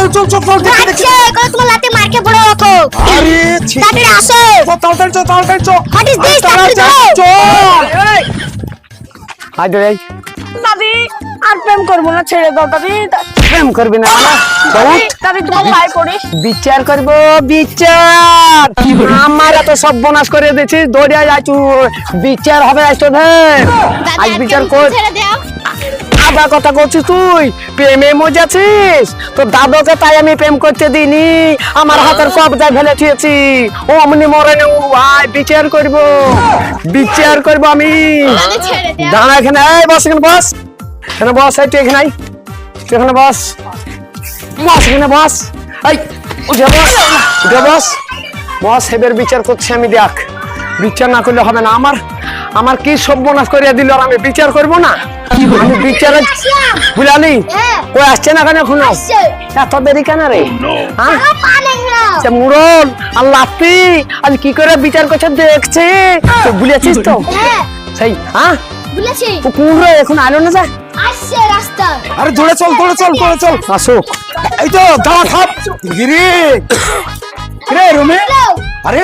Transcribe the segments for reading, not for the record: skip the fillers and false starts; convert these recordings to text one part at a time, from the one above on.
চল চল চল দেখি দেখি আচ্ছা তোমার লাতে মারকে বড় রাখো আরে ঠিক তাড়াতাড়ি আসো তাড়াতাড়ি চল তাড়াতাড়ি চল হোয়াট ইজ দিস তাড়াতাড়ি চল আয় রে দাদি আর প্রেম করবো না, ছেড়ে দাও দাদি। প্রেম করবি না বহুত দাদি তোমার পায়ে পড়ি। বিচার করব বিচার আমার এত সব বনাশ করে দিয়েছিস দৌড়িয়া যাচ্ছু বিচার হবে আজ তোদের আজ বিচার কর ছেড়ে দাও আবার কথা করছিস তুই প্রেমে মজাছিস তোর দাদুকে তাই আমি প্রেম করতে দিইনি আমার হাতের কবজায় ফেলে দিয়েছি ও অমনি মরে নেও ভাই বিচার করব আমি দাদি ছেড়ে দাও দাঁড়া এখানে এই বস এখানে বস এখানে বস এই তুই এখানে আয়। তুই এখানে বস এখানে বস এই উঠে বস বস এবার বিচার করছি আমি দেখ বিচার না করলে হবে না আমার কি সর্বনাশ করিয়া দিল আর আমি বিচার করব না আমি বিচারে বুঝালি ও আসছে না কেন এখন এত দেরি কেন রে হ্যাঁ আচ্ছা, মুরল আর লাপি আজ কি করে বিচার করছে দেখছে তুই ভুলেছিস তো সেই হ্যাঁ বলেছি ও কোন রে এখন আলো না যা আসছে রাস্তা আরে দৌড়ে চল আসুক এই তো দাঁড়া থাপ গিরি রে রুমে আরে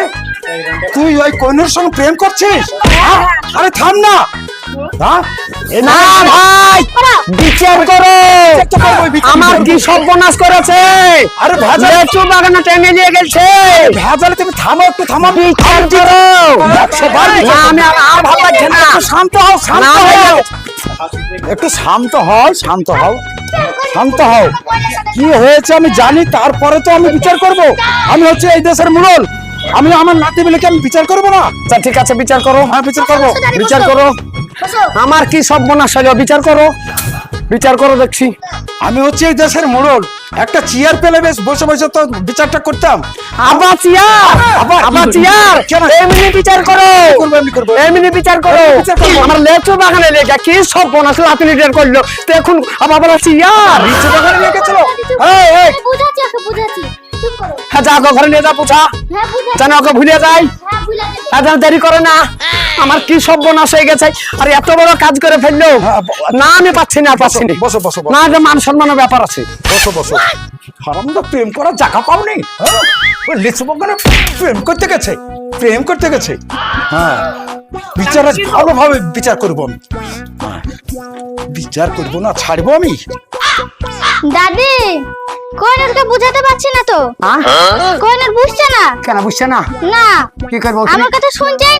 তুই ওই কোনের সঙ্গে প্রেম করছিস হ্যাঁ? আরে থাম না হ্যাঁ না ভাই বিচার করো আমার কি সর্বনাশ করেছে আরে ভেজাল লেচু বাগানে টেনে নিয়ে গেছে ভেজালে তুমি থামো একটু থামো বিচার করো না আমি আর ভালো লাগছে না একটু শান্ত হও না ভাই, একটু শান্ত হও কি হয়েছে আমি জানি তারপরে তো আমি বিচার করব আমি হচ্ছে এই দেশের মুরল আমি আমার নাতি বিলেকে আমি বিচার করব না আচ্ছা ঠিক আছে বিচার করো হ্যাঁ বিচার করব বিচার করো আমার কি সর্বনাশ হলো বিচার করো দেখছি আমি হচ্ছে এই দেশের মুরল একটা চেয়ার পেলে বেশ বসে বসে তো বিচারটা করতাম আবার চেয়ার কেন? এমনি বিচার করো এমনি করবো। এমনি বিচার করো বিচার করবো। আমার লেচু বাগানে লেগে কি সর্বনাশ লাতি লিটার করলো তো এখন আবার বলা চেয়ার নিচে বাগানে নিয়ে গেছিল এই বুঝাচ্ছি ওকে বুঝাচ্ছি চুপ করো হ্যাঁ যা ওকে ঘরে নিয়ে যা পুছা হ্যাঁ বুঝাচ্ছি যেন ওকে ভুলে যায় হ্যাঁ বুঝাচ্ছি হ্যাঁ যেন দেরি করে না আমার কি সর্বনাশ হয়ে গেছে আর এত বড় কাজ করে ফেললো হ্যাঁ, না আমি পাচ্ছি না বসো না যে মান সম্মানের ব্যাপার আছে বসো হারামদা প্রেম করার জায়গা পাওনি হ্যাঁ? ওই লিচু বাগানে প্রেম করতে গেছে হ্যাঁ বিচার আজ ভালোভাবে বিচার করবো আমি হ্যাঁ, বিচার করবো না ছাড়বো আমি দাদি কোয়েনকে বুঝাতে পারছি না তো হ্যাঁ কোয়েনের বুঝছে না কেন বুঝছে না না কি করবো আমার কথা শুনছেই